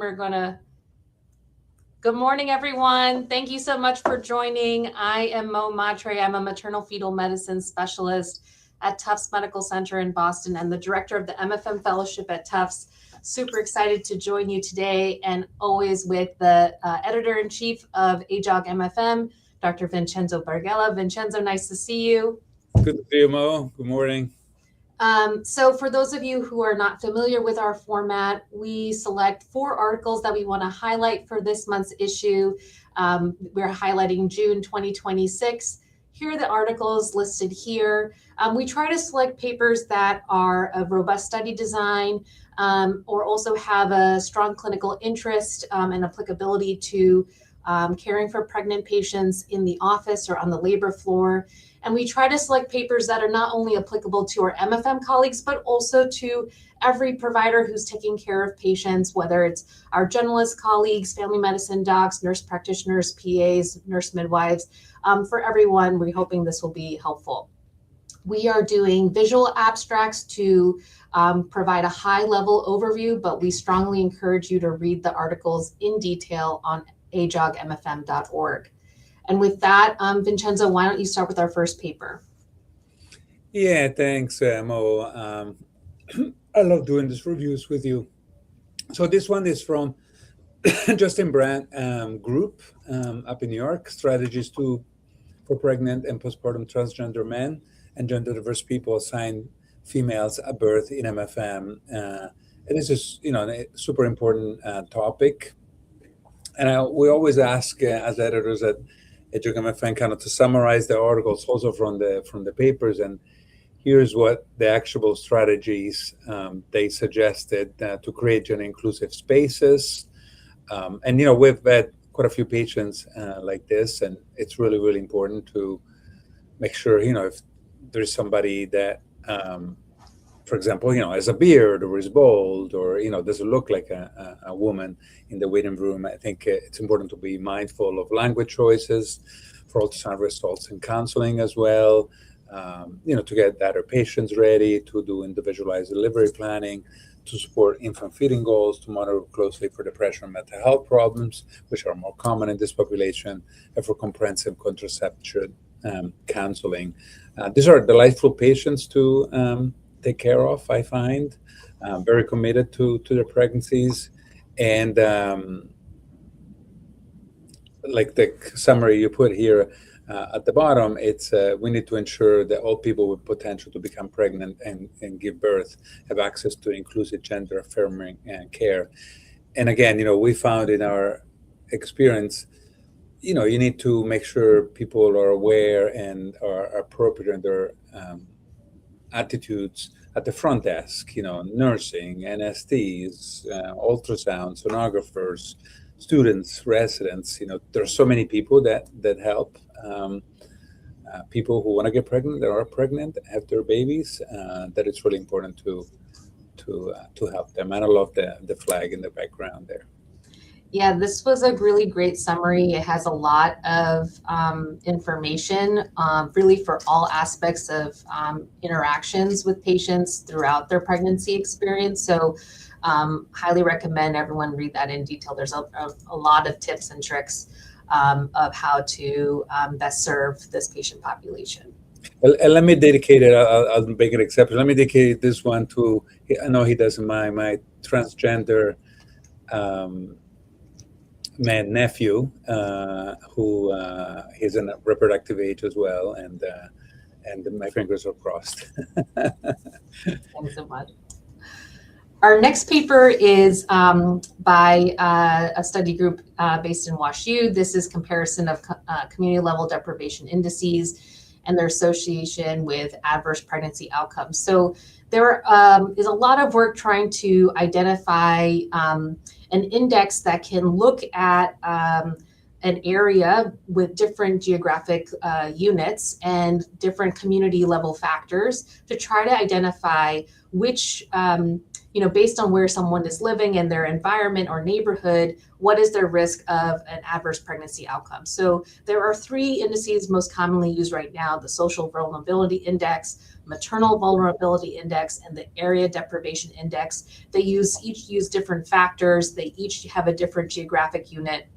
we're gonna. Good morning, everyone. Thank you so much for joining. I am Drs Mhatre. I'm a maternal fetal medicine specialist at Tufts Medical Center in Boston and the director of the MFM Fellowship at Tufts. Super excited to join you today, and always with the editor-in-chief of AJOG MFM, Dr. Vincenzo Berghella. Vincenzo, nice to see you. Good to see you, Mo. Good morning. So for those of you who are not familiar with our format, we select 4 articles that we want to highlight for this month's issue. We're highlighting June 2026. Here are the articles listed here. We try to select papers that are of robust study design or also have a strong clinical interest and applicability to caring for pregnant patients in the office or on the labor floor. And we try to select papers that are not only applicable to our MFM colleagues, but also to every provider who's taking care of patients, whether it's our generalist colleagues, family medicine docs, nurse practitioners, PAs, nurse midwives. For everyone, we're hoping this will be helpful. We are doing visual abstracts to provide a high-level overview, but we strongly encourage you to read the articles in detail on ajogmfm.org. And with that, Vincenzo, why don't you start with our first paper? Yeah, thanks, Mo. I love doing these reviews with you. So this one is from Justin Brandt group up in New York, Strategies for Pregnant and Postpartum Transgender Men and Gender Diverse People Assigned Females at Birth in MFM. And this is, a super important topic. And we always ask as editors at AJOG MFM kind of to summarize the articles also from the papers, and here's what the actionable strategies they suggested to create gender inclusive spaces. And we've had quite a few patients like this, and it's really, really important to make sure if there's somebody that for example, has a beard or is bald or, doesn't look like a woman in the waiting room. I think it's important to be mindful of language choices for ultrasound results and counseling as well, to get better patients ready, to do individualized delivery planning, to support infant feeding goals, to monitor closely for depression and mental health problems, which are more common in this population, and for comprehensive contraception counseling. These are delightful patients to take care of, I find, very committed to their pregnancies. And like the summary you put here at the bottom, it's we need to ensure that all people with potential to become pregnant and give birth have access to inclusive gender affirming care. And again, we found in our experience, you need to make sure people are aware and are appropriate in their attitudes at the front desk, nursing, NSTs, ultrasound, sonographers, students, residents. There are so many people that help. People who want to get pregnant, that are pregnant, have their babies, that it's really important to help them. And I love the flag in the background there. Yeah, this was a really great summary. It has a lot of information really for all aspects of interactions with patients throughout their pregnancy experience. So highly recommend everyone read that in detail. There's a lot of tips and tricks of how to best serve this patient population. And let me dedicate it, I'll make an exception. Let me dedicate this one to, I know he doesn't mind, my transgender man nephew, who is in a reproductive age as well, and my fingers are crossed. Thanks so much. Our next paper is by a study group based in WashU. This is comparison of community level deprivation indices and their association with adverse pregnancy outcomes. So there is a lot of work trying to identify an index that can look at an area with different geographic units and different community level factors to try to identify which, based on where someone is living and their environment or neighborhood, what is their risk of an adverse pregnancy outcome. So there are 3 indices most commonly used right now: the Social Vulnerability Index, Maternal Vulnerability Index, and the Area Deprivation Index. They each use different factors. They each have a different geographic unit.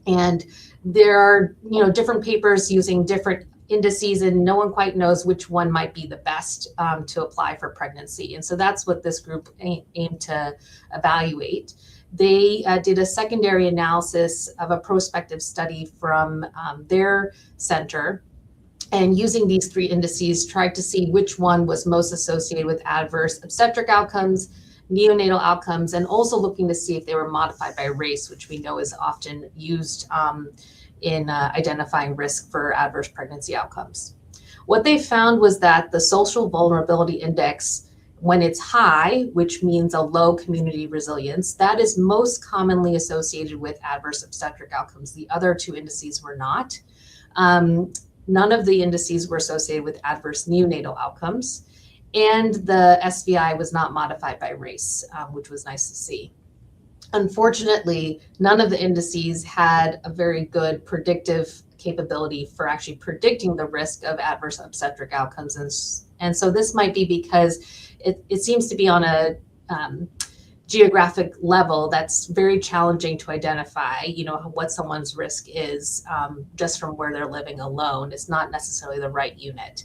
And there are, different papers using different indices, and no one quite knows which one might be the best to apply for pregnancy. And so that's what this group aimed to evaluate. They did a secondary analysis of a prospective study from their center, and using these 3 indices, tried to see which one was most associated with adverse obstetric outcomes, neonatal outcomes, and also looking to see if they were modified by race, which we know is often used in identifying risk for adverse pregnancy outcomes. What they found was that the Social Vulnerability Index, when it's high, which means a low community resilience, that is most commonly associated with adverse obstetric outcomes. The other 2 indices were not. None of the indices were associated with adverse neonatal outcomes. And the SVI was not modified by race, which was nice to see. Unfortunately, none of the indices had a very good predictive capability for actually predicting the risk of adverse obstetric outcomes. And so this might be because it seems to be on a geographic level that's very challenging to identify, what someone's risk is just from where they're living alone. It's not necessarily the right unit.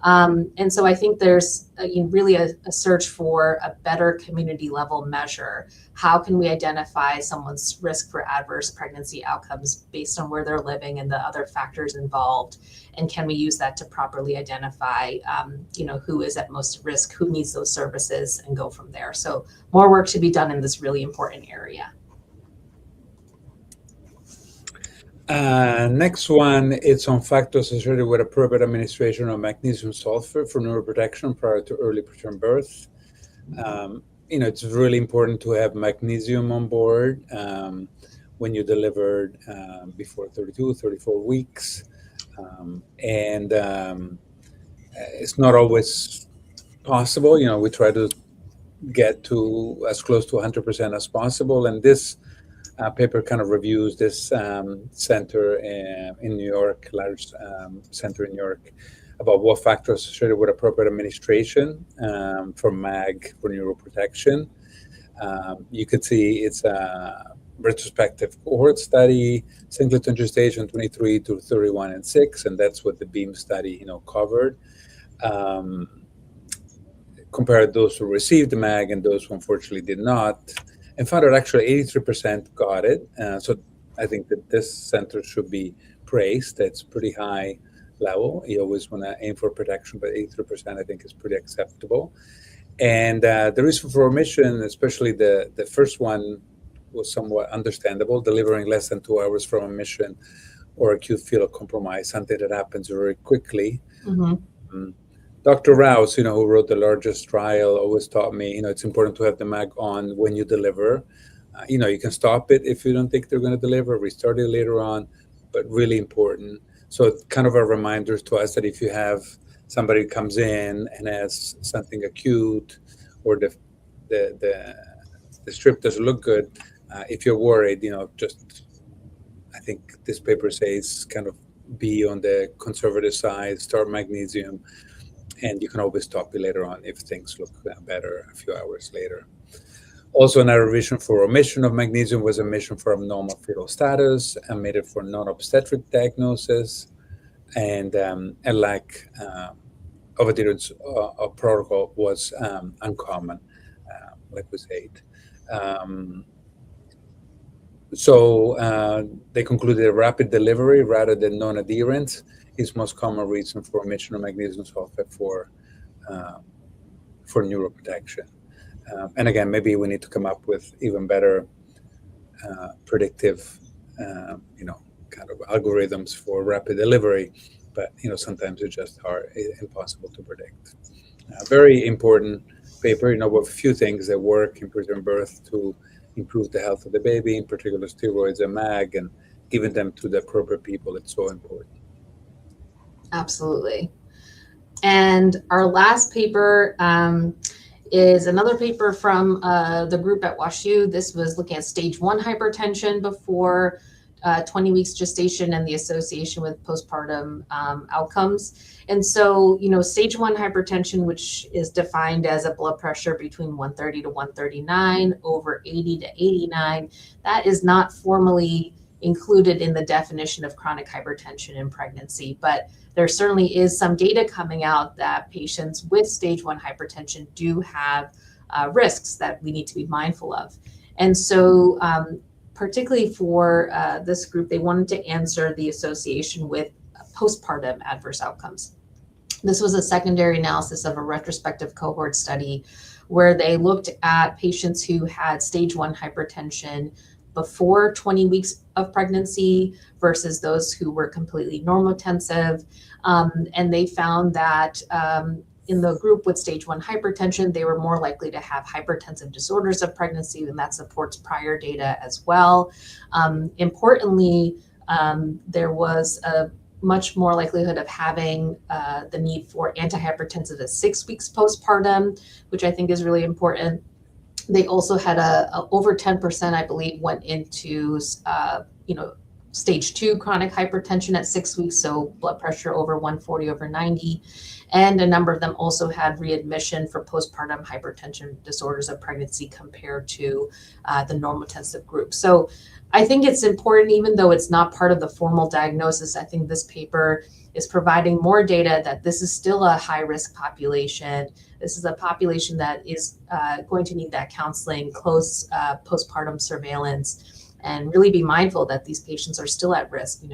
And so I think there's really a search for a better community level measure. How can we identify someone's risk for adverse pregnancy outcomes based on where they're living and the other factors involved? And can we use that to properly identify, who is at most risk, who needs those services, and go from there? So more work to be done in this really important area. Next one, it's on factors associated with appropriate administration of magnesium sulfate for neuroprotection prior to early preterm birth. It's really important to have magnesium on board when you delivered before 32, 34 weeks. It's not always possible. We try to get to as close to 100% as possible. And this paper kind of reviews this center in New York, large center in New York, about what factors associated with appropriate administration for MAG for neuroprotection. You could see it's a retrospective cohort study, singleton gestation 23 to 31 and 6, and that's what the BEAM study covered. Compared those who received the MAG and those who unfortunately did not, and found that actually 83% got it. So I think that this center should be praised. That's pretty high level. You always want to aim for protection, but 83% I think is pretty acceptable. And the reason for omission, especially the first one, was somewhat understandable, delivering less than 2 hours from omission or acute fetal compromise, something that happens very quickly. Mm-hmm. Dr. Rouse, who wrote the largest trial, always taught me, it's important to have the MAG on when you deliver. You can stop it if you don't think they're going to deliver, restart it later on, but really important. So it's kind of a reminder to us that if you have somebody who comes in and has something acute, or the strip doesn't look good, if you're worried, I think this paper says kind of be on the conservative side, start magnesium, and you can always stop it later on if things look better a few hours later. Also, another reason for omission of magnesium was omission for abnormal fetal status, omitted for non-obstetric diagnosis, and a lack of adherence of protocol was uncommon, like we said. So they concluded a rapid delivery rather than non-adherence is most common reason for omission of magnesium sulfate for neuroprotection. And again, maybe we need to come up with even better predictive, kind of algorithms for rapid delivery. But sometimes it's just impossible to predict. Very important paper, with a few things that work in preterm birth to improve the health of the baby, in particular steroids and MAG, and giving them to the appropriate people. It's so important. Absolutely. And our last paper is another paper from the group at WashU. This was looking at stage 1 hypertension before 20 weeks gestation and the association with postpartum outcomes. And so, stage 1 hypertension, which is defined as a blood pressure between 130 to 139 over 80 to 89, that is not formally included in the definition of chronic hypertension in pregnancy, but there certainly is some data coming out that patients with stage 1 hypertension do have risks that we need to be mindful of. And so particularly for this group, they wanted to answer the association with postpartum adverse outcomes. This was a secondary analysis of a retrospective cohort study where they looked at patients who had stage 1 hypertension before 20 weeks of pregnancy versus those who were completely normotensive. And they found that in the group with stage 1 hypertension, they were more likely to have hypertensive disorders of pregnancy, and that supports prior data as well. Importantly, there was a much more likelihood of having the need for antihypertensive at 6 weeks postpartum, which I think is really important. They also had a over 10%, I believe, went into stage 2 chronic hypertension at 6 weeks, so blood pressure over 140 over 90. And a number of them also had readmission for postpartum hypertension disorders of pregnancy compared to the normotensive group. So I think it's important, even though it's not part of the formal diagnosis, I think this paper is providing more data that this is still a high-risk population. This is a population that is going to need that counseling, close postpartum surveillance, and really be mindful that these patients are still at risk.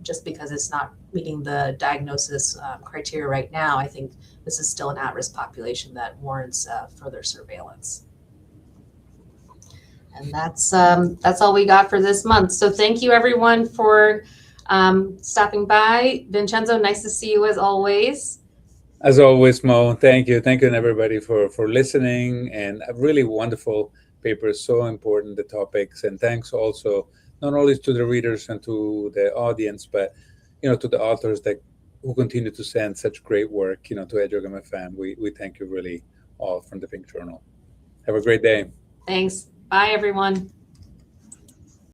Just because it's not meeting the diagnosis criteria right now, I think this is still an at-risk population that warrants further surveillance. And that's all we got for this month. So thank you everyone for stopping by. Vincenzo, nice to see you as always. As always, Mo, thank you. Thank you, and everybody for listening. And a really wonderful paper, so important, the topics. And thanks also not only to the readers and to the audience, but to the authors who continue to send such great work, to AJOG MFM. We thank you really all from the Pink Journal. Have a great day. Thanks. Bye, everyone.